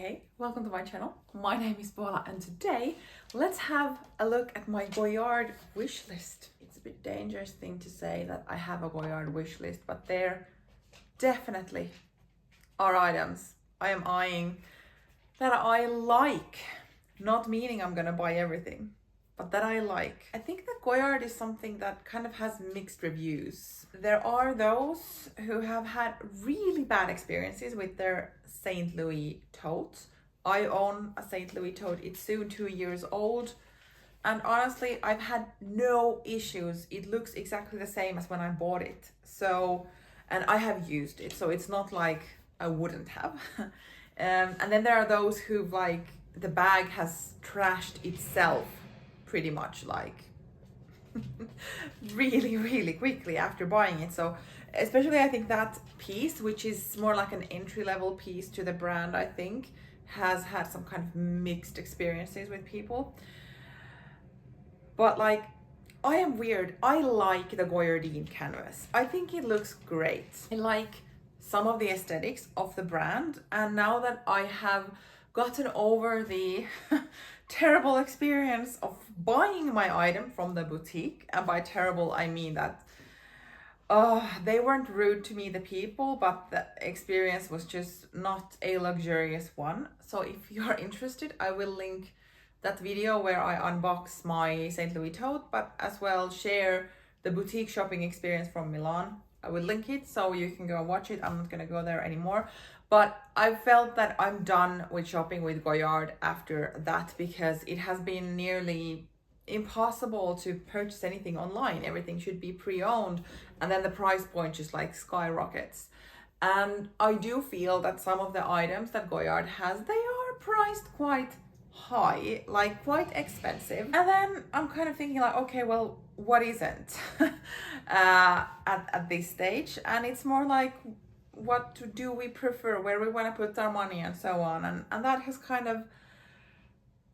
Hey, welcome to my channel. My name is Paula and today let's have a look at my Goyard wish list. It's a bit dangerous thing to say that I have a Goyard wish list, but there definitely are items I am eyeing that I like, not meaning I'm gonna buy everything, but that I like. I think that Goyard is something that kind of has mixed reviews. There are those who have had really bad experiences with their St. Louis tote. I own a St. Louis tote. It's soon 2 years old. And honestly, I've had no issues. It looks exactly the same as when I bought it. So, and I have used it. So it's not like I wouldn't have. And then there are those who like the bag has trashed itself pretty much like really quickly after buying it. So especially I think that piece, which is more like an entry-level piece to the brand, I think has had some kind of mixed experiences with people. But like, I am weird. I like the Goyardine canvas. I think it looks great. I like some of the aesthetics of the brand, and now that I have gotten over the terrible experience of buying my item from the boutique, and by terrible I mean that they weren't rude to me, the people, but the experience was just not a luxurious one. So if you're interested, I will link that video where I unbox my St. Louis tote, but as well share the boutique shopping experience from Milan. I will link it so you can go and watch it. I'm not gonna go there anymore. But I felt that I'm done with shopping with Goyard after that, because it has been nearly impossible to purchase anything online. Everything should be pre-owned, and then the price point just like skyrockets. And I do feel that some of the items that Goyard has, they are priced quite high, like quite expensive. And then I'm kind of thinking like, okay, well, what isn't at this stage? And it's more like, what do we prefer, where we want to put our money, and so on. And that has kind of,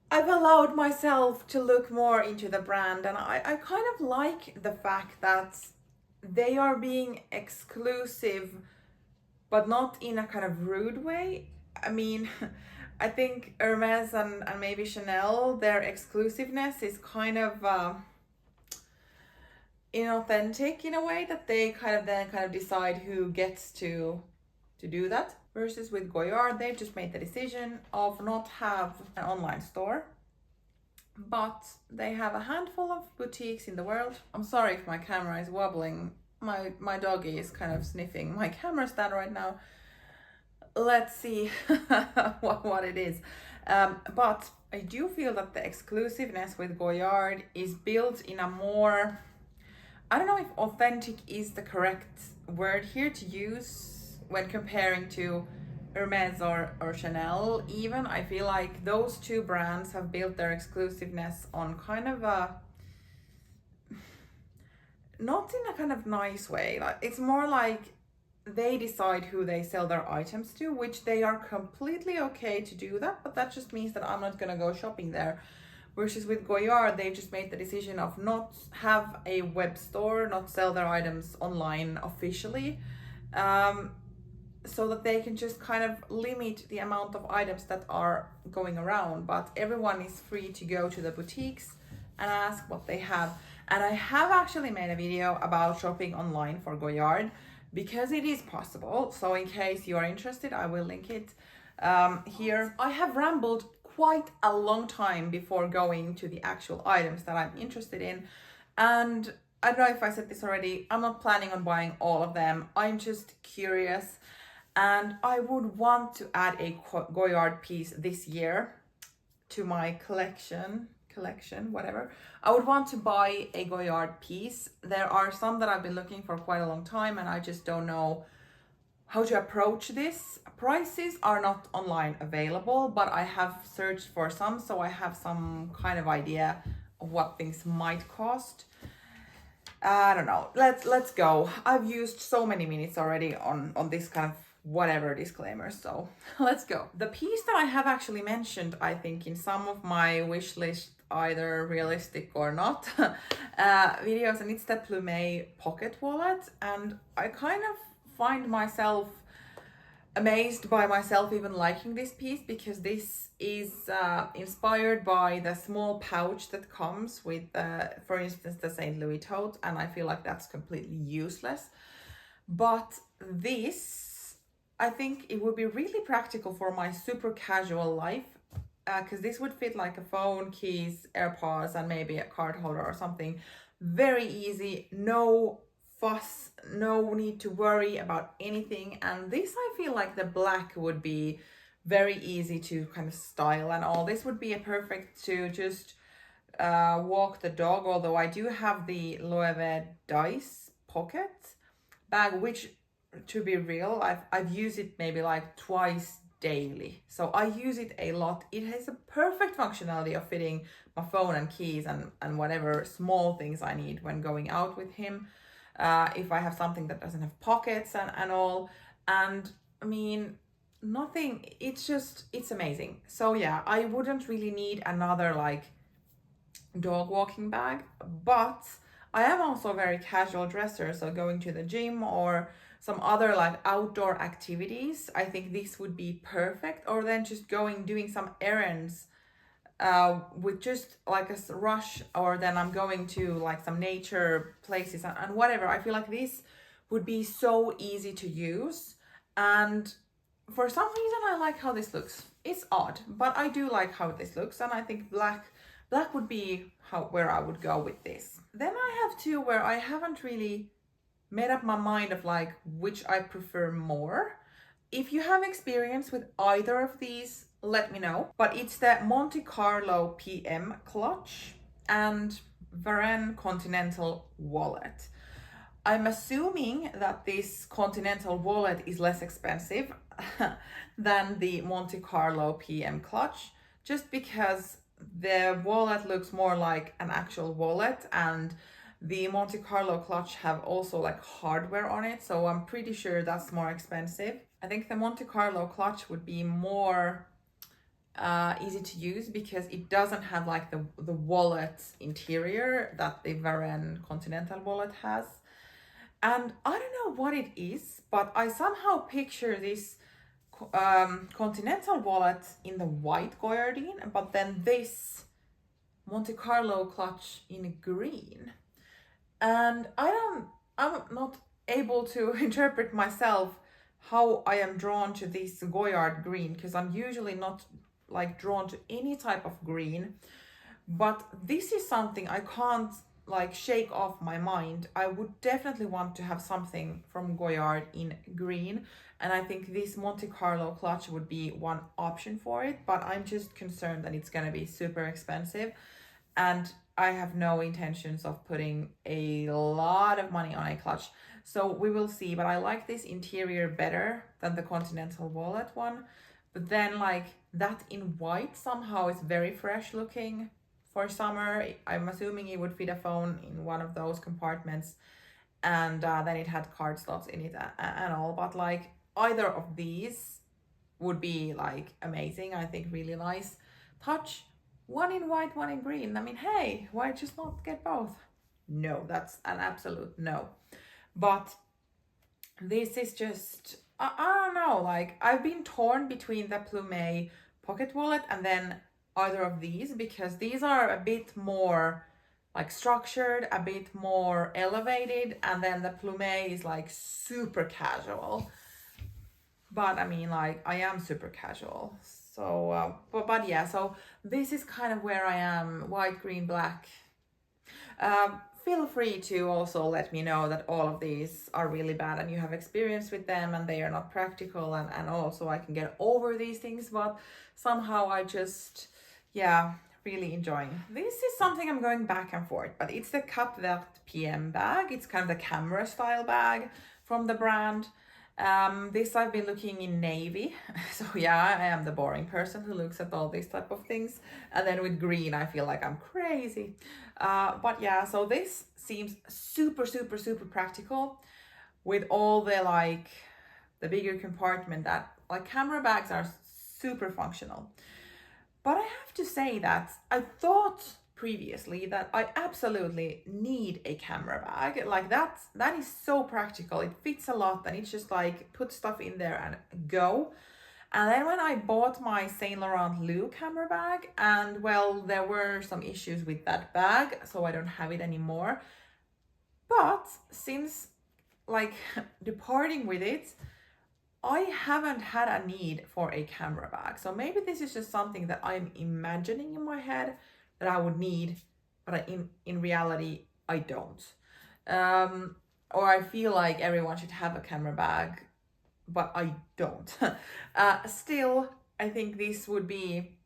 I've allowed myself to look more into the brand, and I kind of like the fact that they are being exclusive, but not in a kind of rude way. I mean, I think Hermes and maybe Chanel, their exclusiveness is kind of inauthentic in a way, that they kind of decide who gets to do that. Versus with Goyard, they've just made the decision of not have an online store, but they have a handful of boutiques in the world. I'm sorry if my camera is wobbling. My doggy is kind of sniffing my camera stand right now. Let's see what it is. But I do feel that the exclusiveness with Goyard is built in a more, I don't know if authentic is the correct word here to use when comparing to Hermes or Chanel. Even I feel like those two brands have built their exclusiveness on kind of a, not in a kind of nice way. Like, it's more like they decide who they sell their items to, which they are completely okay to do that, but that just means that I'm not gonna go shopping there. Versus with Goyard, they've just made the decision of not have a web store, not sell their items online officially, so that they can just kind of limit the amount of items that are going around. But everyone is free to go to the boutiques and ask what they have. And I have actually made a video about shopping online for Goyard, because it is possible. So in case you are interested, I will link it here. I have rambled quite a long time before going to the actual items that I'm interested in. And I don't know if I said this already, I'm not planning on buying all of them. I'm just curious. And I would want to add a Goyard piece this year to my collection, whatever. I would want to buy a Goyard piece. There are some that I've been looking for quite a long time, and I just don't know how to approach this. Prices are not online available, but I have searched for some, so I have some kind of idea of what things might cost. I don't know. Let's go. I've used so many minutes already on this kind of whatever disclaimer, so let's go. The piece that I have actually mentioned, I think, in some of my wish list, either realistic or not, videos, and it's the Plume pocket wallet. And I kind of find myself amazed by myself even liking this piece, because this is inspired by the small pouch that comes with, for instance, the St. Louis tote, and I feel like that's completely useless. But this, I think it would be really practical for my super casual life, because this would fit like a phone, keys, AirPods, and maybe a card holder or something. Very easy, no fuss, no need to worry about anything. And this, I feel like the black would be very easy to kind of style and all. This would be a perfect to just walk the dog, although I do have the Loewe Dice pocket bag, which, to be real, I've used it maybe like twice daily, so I use it a lot. It has a perfect functionality of fitting my phone and keys and whatever small things I need when going out with him, if I have something that doesn't have pockets and all. And I mean, nothing, it's amazing. So yeah, I wouldn't really need another like dog walking bag, but I am also a very casual dresser, so going to the gym or some other like outdoor activities, I think this would be perfect. Or then just doing some errands with just like a rush, or then I'm going to like some nature places and whatever. I feel like this would be so easy to use, and for some reason I like how this looks. It's odd, but I do like how this looks, and I think black would be where I would go with this. Then I have two where I haven't really made up my mind of like which I prefer more. If you have experience with either of these, let me know. But it's the Monte Carlo PM clutch and Varenne Continental wallet. I'm assuming that this Continental wallet is less expensive than the Monte Carlo PM clutch, just because the wallet looks more like an actual wallet, and the Monte Carlo clutch have also like hardware on it, so I'm pretty sure that's more expensive. I think the Monte Carlo clutch would be more easy to use because it doesn't have like the wallet interior that the Varenne Continental wallet has. And I don't know what it is, but I somehow picture this Continental wallet in the white Goyardine, but then this Monte Carlo clutch in green. And I'm not able to interpret myself how I am drawn to this Goyard green, because I'm usually not like drawn to any type of green, but this is something I can't like shake off my mind. I would definitely want to have something from Goyard in green, and I think this Monte Carlo clutch would be one option for it, but I'm just concerned that it's gonna be super expensive, and I have no intentions of putting a lot of money on a clutch. So we will see, but I like this interior better than the Continental wallet one. But then like that in white somehow is very fresh looking for summer. I'm assuming it would fit a phone in one of those compartments, and then it had card slots in it and all. But like either of these would be like amazing. I think really nice touch. One in white, one in green. I mean, hey, why just not get both? No, that's an absolute no. But this is just, I don't know, like I've been torn between the Plume pocket wallet and then either of these, because these are a bit more like structured, a bit more elevated, and then the Plume is like super casual. But I mean, like I am super casual. So, but yeah, so this is kind of where I am, white, green, black. Feel free to also let me know that all of these are really bad and you have experience with them and they are not practical, and also I can get over these things, but somehow I just, yeah, really enjoying. This is something I'm going back and forth, but it's the Cap Vert PM bag. It's kind of the camera style bag from the brand. This I've been looking in navy, so yeah, I am the boring person who looks at all these type of things, and then with green I feel like I'm crazy. But yeah, so this seems super practical with all the like the bigger compartment, that like camera bags are super functional. But I have to say that I thought previously that I absolutely need a camera bag. Like that is so practical. It fits a lot and it's just like put stuff in there and go. And then when I bought my Saint Laurent Lou camera bag, and well, there were some issues with that bag, so I don't have it anymore. But since like departing with it, I haven't had a need for a camera bag. So maybe this is just something that I'm imagining in my head that I would need, but in reality, I don't. Or I feel like everyone should have a camera bag, but I don't. Still, I think this would be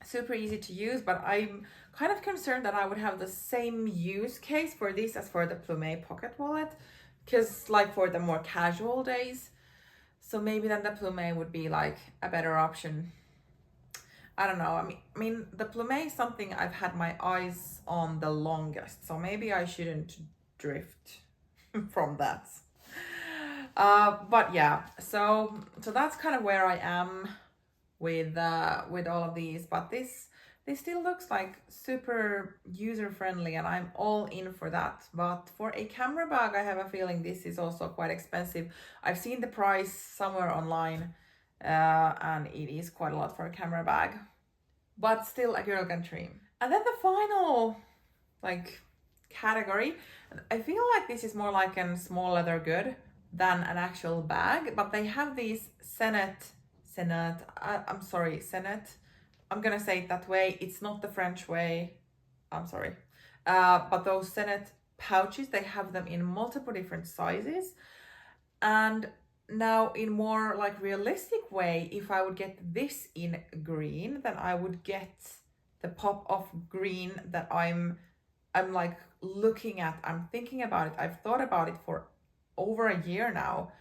super easy to use, but I'm kind of concerned that I would have the same use case for this as for the Plume pocket wallet, because like for the more casual days. So maybe then the Plume would be like a better option. I don't know. I mean, the Plume is something I've had my eyes on the longest, so maybe I shouldn't drift from that. But yeah, so that's kind of where I am with all of these. But this still looks like super user friendly, and I'm all in for that. But for a camera bag, I have a feeling this is also quite expensive. I've seen the price somewhere online, and it is quite a lot for a camera bag. But still, a girl can dream. And then the final like category, I feel like this is more like a small leather good than an actual bag, but they have these Senet. I'm sorry, Senet. I'm gonna say it that way. It's not the French way. I'm sorry. But those Senet pouches, they have them in multiple different sizes. And now in more like realistic way, if I would get this in green, then I would get the pop of green that I'm like looking at. I'm thinking about it. I've thought about it for over a year now,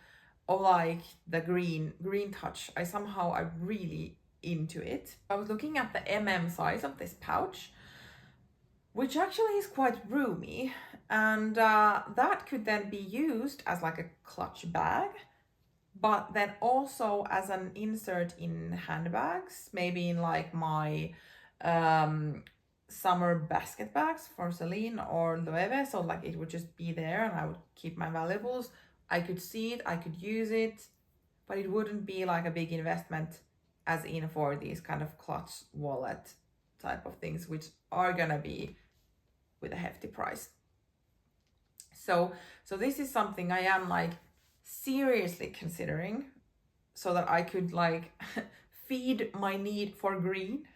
of like the green touch. I'm really into it. I was looking at the size of this pouch, which actually is quite roomy, and that could then be used as like a clutch bag, but then also as an insert in handbags, maybe in like my summer basket bags for Celine or Loewe. So like it would just be there and I would keep my valuables. I could see it, I could use it, but it wouldn't be like a big investment as in for these kind of clutch wallet type of things, which are gonna be with a hefty price. So this is something I am like seriously considering, so that I could like feed my need for green.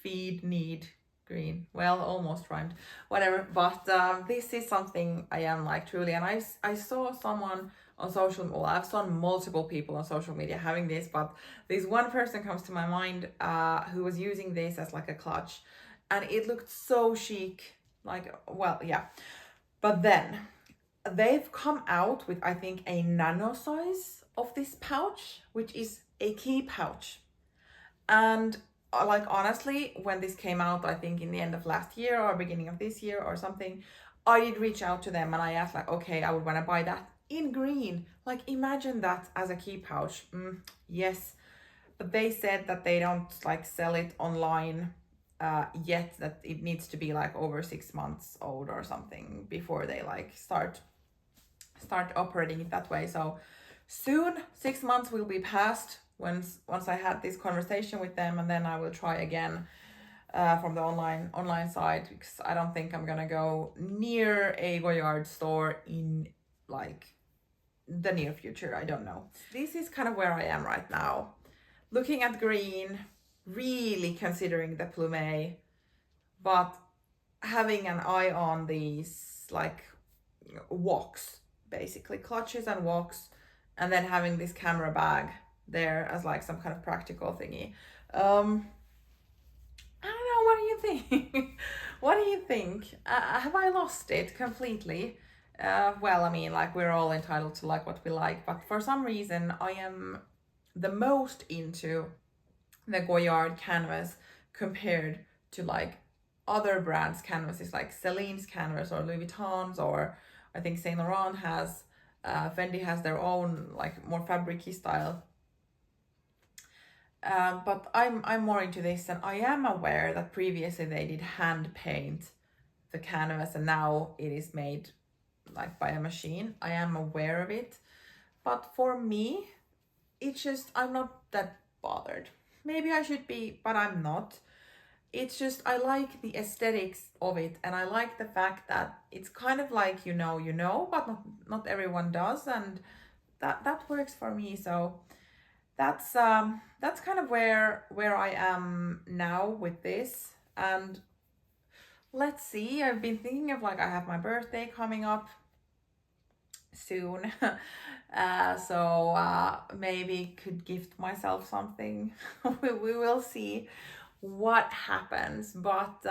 Feed need green. Well, almost rhymed. Whatever. But this is something I am like truly. And I saw someone on social. Well, I've saw multiple people on social media having this, but this one person comes to my mind who was using this as like a clutch, and it looked so chic. Like, well, yeah. But then they've come out with, I think, a nano size of this pouch, which is a key pouch. And like honestly, when this came out, I think in the end of last year or beginning of this year or something, I did reach out to them and I asked like, okay, I would want to buy that in green. Like imagine that as a key pouch. Yes. But they said that they don't like sell it online yet, that it needs to be like over 6 months old or something before they like start operating it that way. So soon 6 months will be past once I had this conversation with them, and then I will try again from the online side, because I don't think I'm gonna go near a Goyard store in like the near future. I don't know. This is kind of where I am right now, looking at green, really considering the Plume, but having an eye on these like woks, basically clutches and woks, and then having this camera bag there as like some kind of practical thingy. I don't know, what do you think? What do you think? Have I lost it completely? Well, I mean, like we're all entitled to like what we like, but for some reason I am the most into the Goyard canvas compared to like other brands' canvases, like Celine's canvas or Louis Vuitton's, or I think Saint Laurent has, Fendi has their own like more fabricy style. But I'm more into this, and I am aware that previously they did hand paint the canvas and now it is made like by a machine. I am aware of it, but for me, it's just I'm not that bothered. Maybe I should be, but I'm not. It's just I like the aesthetics of it, and I like the fact that it's kind of like you know, but not everyone does, and that works for me. So that's kind of where I am now with this. And let's see, I've been thinking of like I have my birthday coming up soon. So maybe could gift myself something. We will see what happens, but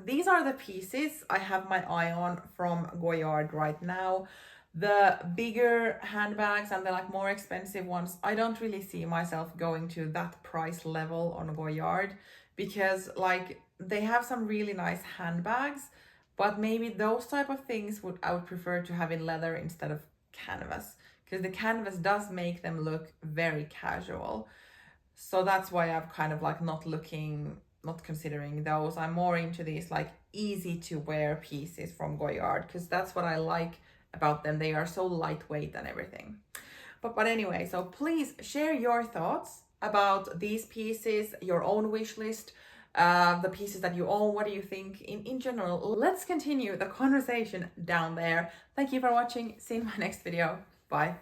these are the pieces I have my eye on from Goyard right now. The bigger handbags and the like more expensive ones, I don't really see myself going to that price level on Goyard, because like they have some really nice handbags, but maybe those type of things I would prefer to have in leather instead of canvas, because the canvas does make them look very casual. So that's why I've kind of like not considering those. I'm more into these like easy to wear pieces from Goyard, because that's what I like about them. They are so lightweight and everything. But anyway, so please share your thoughts about these pieces, your own wish list, the pieces that you own. What do you think in general? Let's continue the conversation down there. Thank you for watching. See you in my next video. Bye.